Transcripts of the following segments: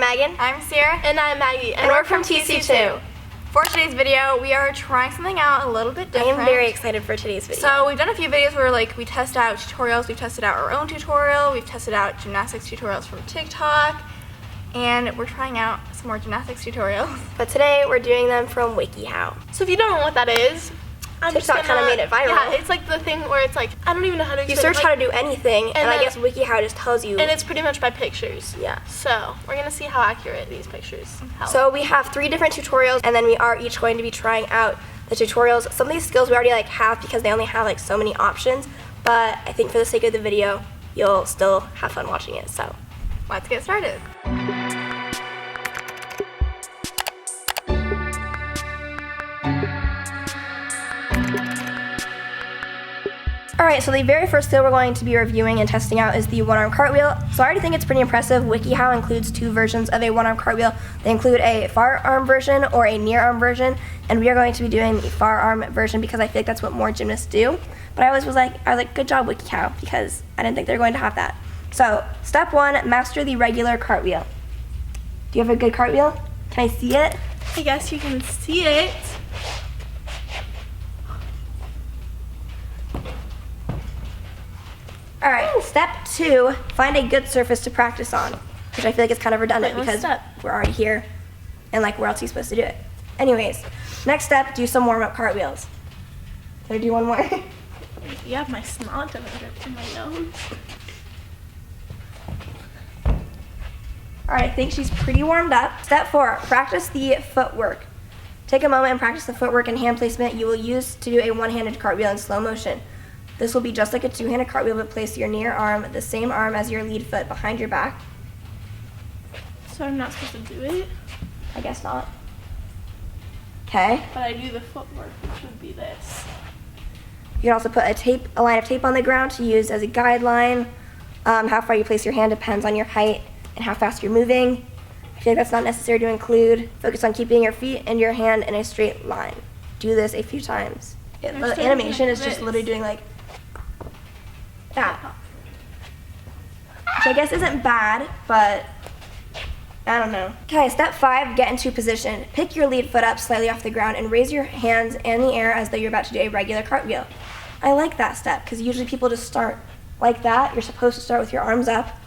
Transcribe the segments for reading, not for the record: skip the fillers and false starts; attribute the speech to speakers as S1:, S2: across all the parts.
S1: Megan.
S2: I'm Ciera.
S3: And I'm Maggie.
S1: And we're from TC2.
S2: For today's video, we are trying something out a little bit different.
S1: I am very excited for today's video.
S2: So we've done a few videos where we test out tutorials. We've tested out our own tutorial. We've tested out gymnastics tutorials from TikTok. And we're trying out some more gymnastics tutorials.
S1: But today we're doing them from WikiHow.
S3: So if you don't know what that is,
S1: TikTok kind of made it viral.
S3: Yeah, it's like the thing where it's like, I don't even know how to explain
S1: it. You search how to do anything, and I
S3: then,
S1: guess WikiHow just tells you.
S3: And it's pretty much by pictures.
S1: Yeah.
S3: So we're going to see how accurate these pictures help.
S1: So we have 3 different tutorials, and then we are each going to be trying out the tutorials. Some of these skills we already have because they only have so many options, but I think for the sake of the video, you'll still have fun watching it. So
S2: let's get started.
S1: Alright, so the very first skill we're going to be reviewing and testing out is the one-arm cartwheel. So I already think it's pretty impressive. WikiHow includes 2 versions of a one-arm cartwheel. They include a far arm version or a near arm version, and we are going to be doing the far arm version because I feel like that's what more gymnasts do. But I was like, good job WikiHow, because I didn't think they were going to have that. So, step 1, master the regular cartwheel. Do you have a good cartwheel? Can I see it?
S3: I guess you can see it.
S1: Alright, step 2, find a good surface to practice on, which I feel like is kind of redundant because we're already here, and where else are you supposed to do it? Anyways, next step, do some warm-up cartwheels. Can I do one more?
S3: You have my snot in my nose.
S1: Alright, I think she's pretty warmed up. Step 4, practice the footwork. Take a moment and practice the footwork and hand placement you will use to do a one-handed cartwheel in slow motion. This will be just like a 2-handed cartwheel, but place your near arm, the same arm as your lead foot, behind your back.
S3: So I'm not supposed to do it?
S1: I guess not. Okay.
S3: But I do the footwork, which would be this.
S1: You can also put a line of tape on the ground to use as a guideline. How far you place your hand depends on your height and how fast you're moving. I feel like that's not necessary to include. Focus on keeping your feet and your hand in a straight line. Do this a few times. The animation is just literally doing that. Which I guess isn't bad, but I don't know. Okay, step 5, get into position. Pick your lead foot up slightly off the ground and raise your hands in the air as though you're about to do a regular cartwheel. I like that step because usually people just start like that. You're supposed to start with your arms up.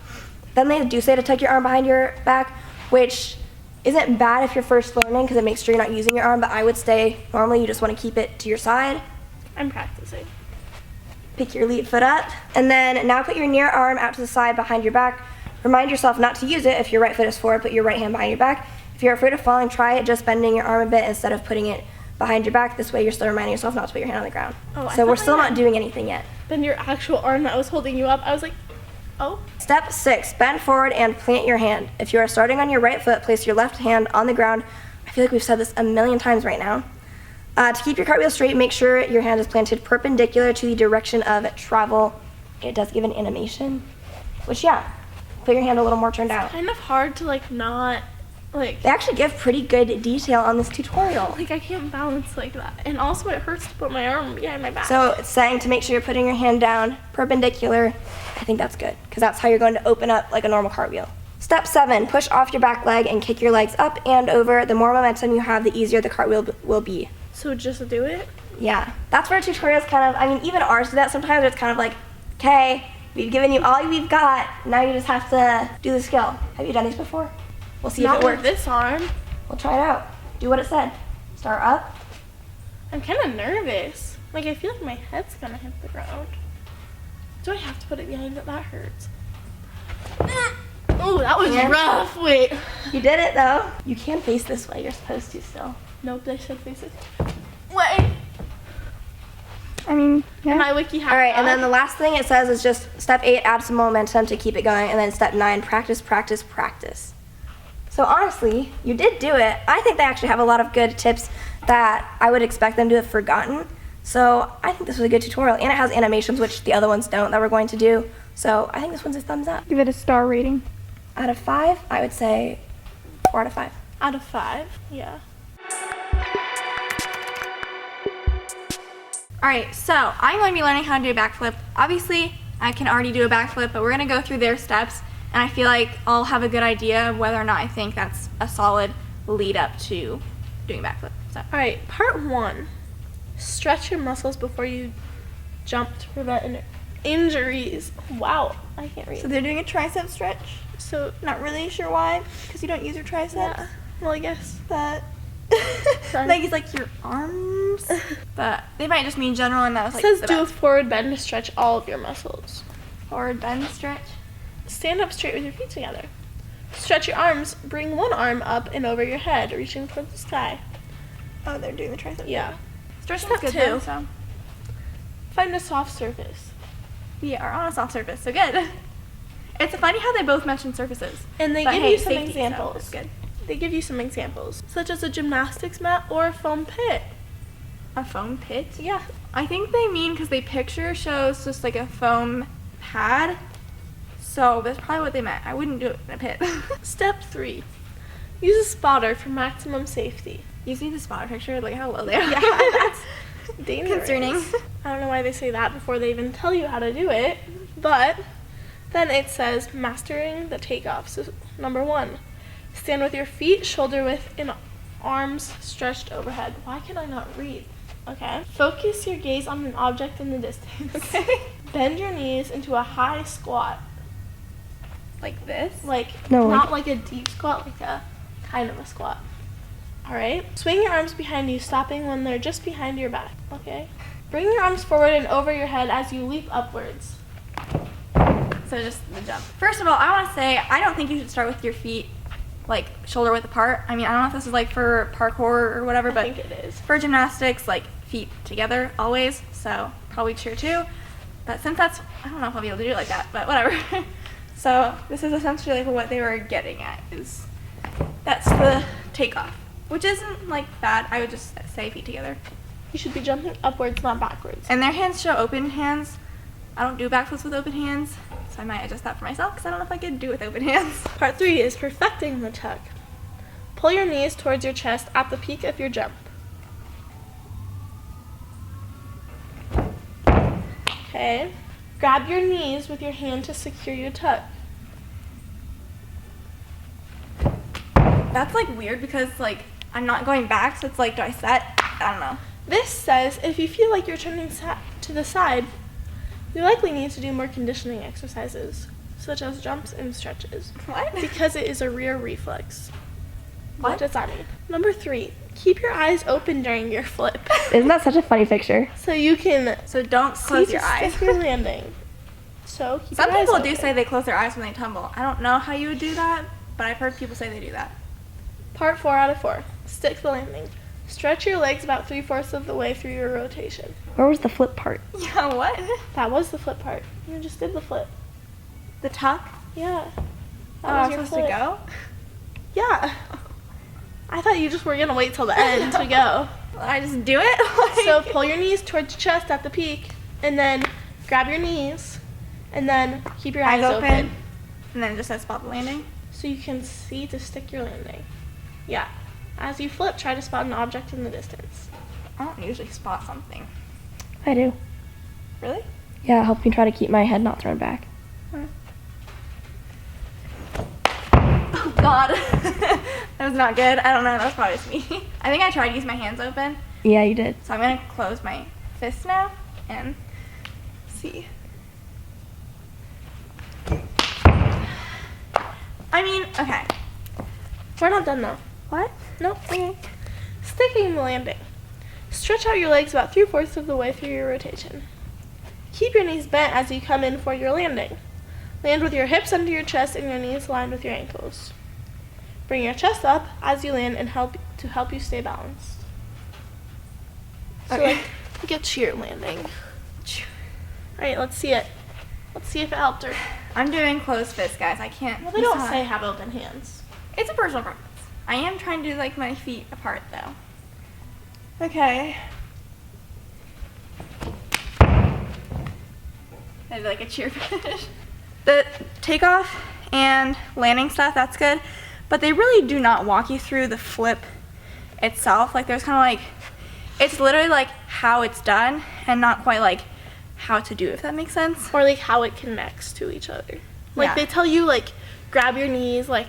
S1: Then they do say to tuck your arm behind your back, which isn't bad if you're first learning because it makes sure you're not using your arm, but I would say normally you just want to keep it to your side.
S3: I'm practicing.
S1: Pick your lead foot up, and then now put your near arm out to the side behind your back. Remind yourself not to use it if your right foot is forward. Put your right hand behind your back. If you're afraid of falling, try it just bending your arm a bit instead of putting it behind your back. This way you're still reminding yourself not to put your hand on the ground. So we're still not doing anything yet.
S3: Then your actual arm that was holding you up, I was like, oh.
S1: Step 6, bend forward and plant your hand. If you are starting on your right foot, place your left hand on the ground. I feel like we've said this a million times right now. To keep your cartwheel straight, make sure your hand is planted perpendicular to the direction of travel. It does give an animation, which put your hand a little more turned out.
S3: It's kind of hard to not
S1: They actually give pretty good detail on this tutorial.
S3: I can't balance like that, and also it hurts to put my arm behind my back.
S1: So it's saying to make sure you're putting your hand down perpendicular. I think that's good because that's how you're going to open up like a normal cartwheel. Step 7, push off your back leg and kick your legs up and over. The more momentum you have, the easier the cartwheel will be.
S3: So just do it?
S1: Yeah. That's where tutorials even ours do that sometimes. It's kind of okay, we've given you all we've got. Now you just have to do the skill. Have you done these before? We'll see if it works.
S3: Not with this arm.
S1: We'll try it out. Do what it said. Start up.
S3: I'm kind of nervous. I feel like my head's going to hit the ground. Do I have to put it behind it? That hurts. Oh, that was rough. Wait.
S1: You did it, though. You can face this way. You're supposed to still.
S3: Nope, I should face it. Wait. My WikiHow.
S1: All right, and then the last thing it says is just step 8, add some momentum to keep it going, and then step 9, practice, practice, practice. So honestly, you did do it. I think they actually have a lot of good tips that I would expect them to have forgotten. So I think this was a good tutorial, and it has animations, which the other ones don't, that we're going to do. So I think this one's a thumbs up.
S4: Give it a star rating.
S1: Out of 5, I would say 4 out of 5.
S3: Out of 5, yeah.
S2: Alright, so I'm going to be learning how to do a backflip. Obviously, I can already do a backflip, but we're going to go through their steps And I feel like I'll have a good idea of whether or not I think that's a solid lead up to doing a backflip. So.
S3: All right, part 1. Stretch your muscles before you jump to prevent injuries. Wow, I can't read.
S2: So they're doing a tricep stretch.
S3: So,
S2: Not really sure why, because you don't use your triceps.
S3: yeah. Well, I guess.
S2: But
S3: Sorry.
S2: like it's like your arms. But they might just mean general, and that was
S3: It
S2: like
S3: says
S2: the
S3: do a
S2: best.
S3: forward bend to stretch all of your muscles.
S2: Forward bend stretch.
S3: Stand up straight with your feet together. Stretch your arms. Bring one arm up and over your head, reaching towards the sky.
S2: Oh, they're doing the tricep.
S3: Yeah.
S2: Stretching
S3: Step
S2: is good
S3: 2.
S2: though, so
S3: Find a soft surface.
S2: we are on a soft surface, so good. It's funny how they both mention surfaces.
S3: And they
S2: But
S3: give
S2: hey,
S3: you some
S2: safety, so
S3: examples.
S2: it's good.
S3: They give you some examples, such as a gymnastics mat or a foam pit.
S2: A foam pit?
S3: Yeah.
S2: I think they mean because the picture shows just like a foam pad. So that's probably what they meant. I wouldn't do it in a pit.
S3: Step 3. Use a spotter for maximum safety.
S2: You see the spotter picture? Look how low they are.
S3: Yeah, that's dangerous.
S2: Concerning.
S3: I don't know why they say that before they even tell you how to do it, but then it says mastering the takeoff. So number 1, stand with your feet shoulder width and arms stretched overhead. Why can I not read? Okay. Focus your gaze on an object in the distance.
S2: Okay.
S3: Bend your knees into a high squat.
S2: Like this?
S3: Like,
S1: No,
S3: not like a deep squat, like a kind of a squat. Alright. Swing your arms behind you, stopping when they're just behind your back. Okay. Bring your arms forward and over your head as you leap upwards.
S2: So just the jump. First of all, I want to say I don't think you should start with your feet like shoulder width apart. I mean, I don't know if this is like for parkour or whatever,
S3: I
S2: but
S3: think it is.
S2: for gymnastics, like feet together always. So probably cheer too. But since that's, I don't know if I'll be able to do it like that, but whatever. So this is essentially like what they were getting at, is that's the takeoff, which isn't like bad. I would just say feet together.
S3: You should be jumping upwards, not backwards.
S2: And their hands show open hands. I don't do backflips with open hands, so I might adjust that for myself because I don't know if I could do it with open hands.
S3: Part 3 is perfecting the tuck. Pull your knees towards your chest at the peak of your jump. Okay. Grab your knees with your hand to secure your tuck.
S2: That's like weird because like I'm not going back, so it's like, do I set? I don't know.
S3: This says if you feel like you're turning to the side, you likely need to do more conditioning exercises, such as jumps and stretches,
S2: What?
S3: because it is a rear reflex.
S2: What?
S3: What does that mean? Number 3, keep your eyes open during your flip.
S1: Isn't that such a funny picture?
S3: So you can
S2: So don't
S3: see
S2: close
S3: to
S2: your eyes.
S3: stick your landing. So keep
S2: Some
S3: your eyes
S2: people do
S3: open.
S2: say they close their eyes when they tumble. I don't know how you would do that, but I've heard people say they do that.
S3: Part 4 out of 4. Stick the landing. Stretch your legs about 3/4 of the way through your rotation.
S1: Where was the flip part?
S2: Yeah, what?
S3: That was the flip part. You just did the flip.
S2: The tuck?
S3: Yeah.
S2: Oh,
S3: That
S2: I'm
S3: was your
S2: supposed to
S3: flip.
S2: go?
S3: Yeah. I thought you just were gonna wait till the end to go.
S2: I just do it?
S3: So
S2: Like-
S3: pull your knees towards your chest at the peak, and then grab your knees, and then keep your eyes open.
S2: And then it just says spot the landing.
S3: So you can see to stick your landing. Yeah. As you flip, try to spot an object in the distance.
S2: I don't usually spot something.
S1: I do.
S2: Really?
S1: Yeah, it helped me try to keep my head not thrown back.
S2: Oh God. That was not good. I don't know, that was probably just me. I think I tried to use my hands open.
S1: Yeah, you did.
S2: So I'm gonna close my fist now and see. I mean, okay.
S3: We're not done though.
S2: What?
S3: Nope. Okay. Sticking the landing. Stretch out your legs about 3/4 of the way through your rotation. Keep your knees bent as you come in for your landing. Land with your hips under your chest and your knees aligned with your ankles. Bring your chest up as you land and help you stay balanced. So
S2: Okay.
S3: like a cheer landing. Alright, let's see it. Let's see if it helped her.
S2: I'm doing closed fist, guys. I can't.
S3: Well, they don't say have open hands.
S2: It's a personal preference. I am trying to do like my feet apart though. Okay. I did like a cheer finish. The takeoff and landing stuff, that's good. But they really do not walk you through the flip itself. Like there's kind of like, it's literally like how it's done and not quite like how to do it, if that makes sense.
S3: Or like how it connects to each other. Like,
S2: Yeah.
S3: they tell you, like, grab your knees, like,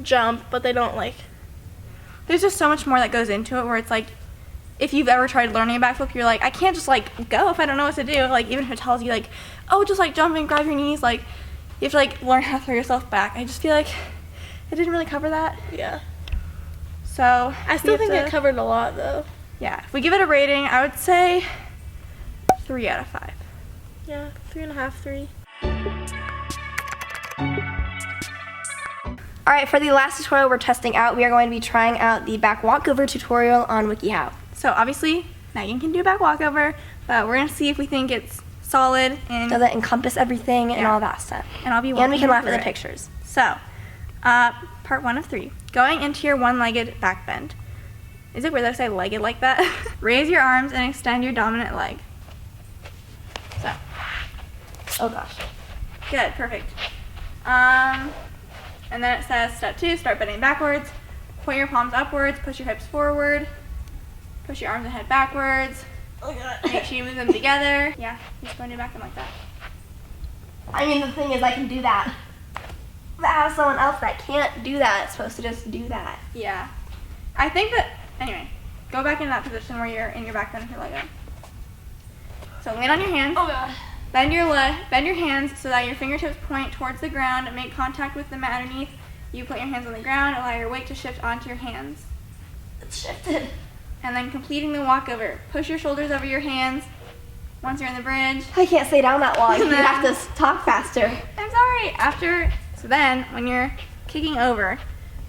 S3: jump, but they don't, like...
S2: There's just so much more that goes into it where it's like, if you've ever tried learning a backflip, you're like, I can't just, like, go if I don't know what to do. Like, even if it tells you, like, oh, just, like, jump and grab your knees, like, you have to, like, learn how to throw yourself back. I just feel like it didn't really cover that.
S3: Yeah.
S2: So,
S3: I still think it covered a lot, though.
S2: Yeah, if we give it a rating, I would say 3 out of 5.
S3: Yeah, 3.5, 3.
S1: Alright, for the last tutorial we're testing out, we are going to be trying out the back walkover tutorial on WikiHow.
S2: So obviously, Megan can do a back walkover, but we're gonna see if we think it's solid and
S1: Does it encompass everything and all that stuff?
S2: and I'll be
S1: And
S2: walking
S1: we can
S2: you
S1: laugh at
S2: through
S1: the
S2: it.
S1: pictures.
S2: So, part 1 of 3. Going into your one-legged back bend. Is it weird that I say legged like that? Raise your arms and extend your dominant leg. So,
S1: Oh gosh.
S2: good, perfect. And then it says step 2, start bending backwards. Point your palms upwards, push your hips forward, push your arms and head backwards.
S3: Oh, God.
S2: Make sure you move them together. Yeah, just go into your back bend like that.
S1: I mean, the thing is, I can do that. But how is someone else that can't do that supposed to just do that?
S2: Yeah. I think that, anyway, go back in that position where you're in your back bend with your leg up. So land on your hands.
S3: Oh, God.
S2: Bend your hands so that your fingertips point towards the ground and make contact with the mat underneath. You put your hands on the ground, allow your weight to shift onto your hands.
S1: It's shifted.
S2: And then completing the walkover. Push your shoulders over your hands once you're in the bridge.
S1: I can't stay down that long. You
S2: And then-
S1: have to talk faster.
S2: I'm sorry. So then, when you're kicking over,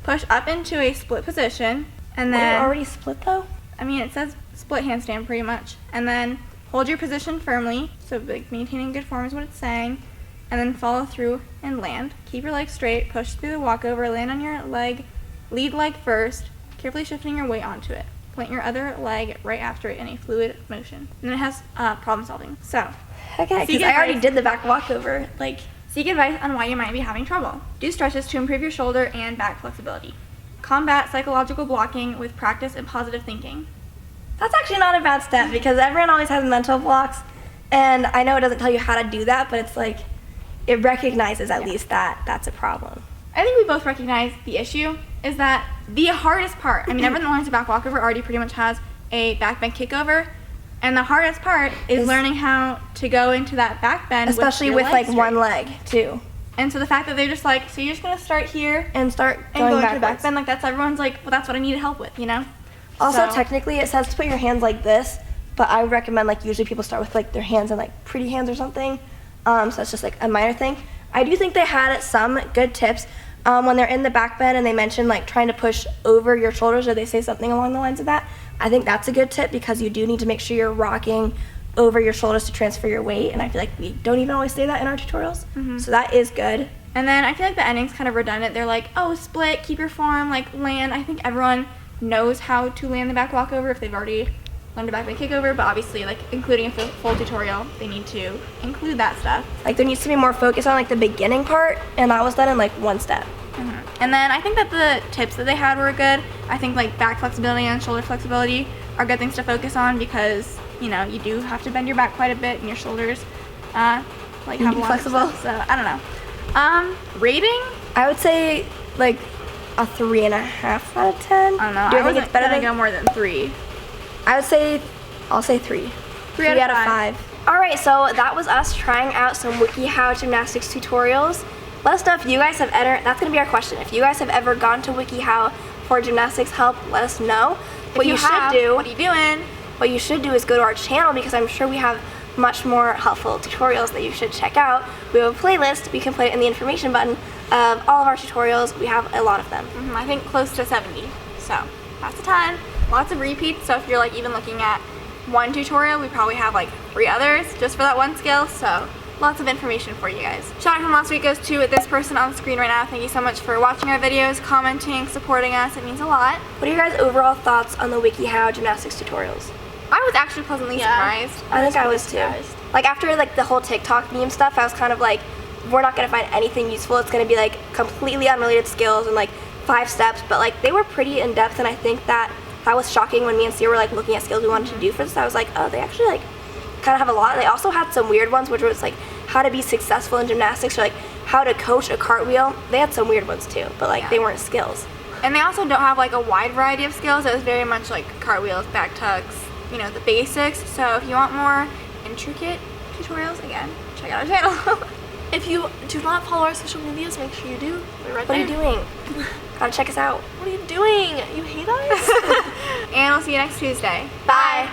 S2: push up into a split position. And
S1: We're
S2: then,
S1: already split though?
S2: I mean, it says split handstand pretty much. And then hold your position firmly, so like maintaining good form is what it's saying. And then follow through and land. Keep your legs straight, push through the walkover, land on your leg, lead leg first, carefully shifting your weight onto it. Plant your other leg right after it in a fluid motion. And then it has problem solving. So,
S1: Okay,
S2: Seek
S1: because I already
S2: advice.
S1: did the back walkover. Like,
S2: seek advice on why you might be having trouble. Do stretches to improve your shoulder and back flexibility. Combat psychological blocking with practice and positive thinking.
S1: that's actually not a bad step because everyone always has mental blocks. And I know it doesn't tell you how to do that, but it's like, it recognizes at least that that's a problem.
S2: I think we both recognize the issue is that the hardest part, I mean, everyone that learns a back walkover already pretty much has a back bend kickover, and the hardest part is learning how to go into that back bend,
S1: Especially
S2: your
S1: with
S2: legs
S1: like
S2: straight.
S1: one leg too.
S2: And so the fact that they're just like, so you're just gonna start here
S1: And start
S2: and
S1: going
S2: go into
S1: backwards.
S2: the back bend, like that's everyone's like, well, that's what I needed help with, you know?
S1: Also,
S2: So-
S1: technically, it says to put your hands like this, but I recommend like usually people start with like their hands in like pretty hands or something. So it's just like a minor thing. I do think they had some good tips when they're in the back bend and they mention like trying to push over your shoulders, or they say something along the lines of that. I think that's a good tip because you do need to make sure you're rocking over your shoulders to transfer your weight, and I feel like we don't even always say that in our tutorials. So that is good.
S2: And then I feel like the ending's kind of redundant. They're like, oh, split, keep your form, like land. I think everyone knows how to land the back walkover if they've already learned a back bend kickover, but obviously, like, including a full tutorial, they need to include that stuff.
S1: Like there needs to be more focus on like the beginning part, and that was done in like one step.
S2: And then I think that the tips that they had were good. I think like back flexibility and shoulder flexibility are good things to focus on because, you know, you do have to bend your back quite a bit and your shoulders like have a lot
S1: flexible.
S2: of stuff, so I don't know. Rating?
S1: I would say like a 3.5 out of 10.
S2: I don't know.
S1: Do you
S2: I
S1: think
S2: wasn't
S1: it's better
S2: gonna
S1: than?
S2: go more than 3.
S1: I would say, I'll say 3.
S2: 3 out of 5.
S1: All right, so that was us trying out some WikiHow gymnastics tutorials. Let us know if you guys have ever, that's gonna be our question. If you guys have ever gone to WikiHow for gymnastics help, let us know. What you should do,
S2: What are you doing?
S1: what you should do is go to our channel because I'm sure we have much more helpful tutorials that you should check out. We have a playlist, we can put it in the information button of all of our tutorials. We have a lot of them.
S2: I think close to 70. So that's a ton. Lots of repeats. So if you're like even looking at one tutorial, we probably have like 3 others just for that one skill. So lots of information for you guys. Shout out from last week goes to this person on the screen right now. Thank you so much for watching our videos, commenting, supporting us. It means a lot.
S1: What are your guys' overall thoughts on the WikiHow gymnastics tutorials?
S2: I was actually pleasantly surprised.
S1: I think I was too. Like after like the whole TikTok meme stuff, I was kind of like, we're not gonna find anything useful. It's gonna be like completely unrelated skills and like 5 steps, but like they were pretty in depth, and I think that was shocking when me and Ciera were like looking at skills we wanted to do for this. I was like, oh, they actually like kind of have a lot. They also had some weird ones, which was like how to be successful in gymnastics, or like how to coach a cartwheel. They had some weird ones too, but like
S2: Yeah.
S1: they weren't skills.
S2: And they also don't have like a wide variety of skills. It was very much like cartwheels, back tucks, you know, the basics. So if you want more intricate tutorials, again, check out our channel.
S3: If you do not follow our social medias, make sure you do. They're right
S1: What are
S3: there.
S1: you doing? Gotta check us out.
S3: What are you doing? You hate us?
S2: And we'll see you next Tuesday.
S1: Bye.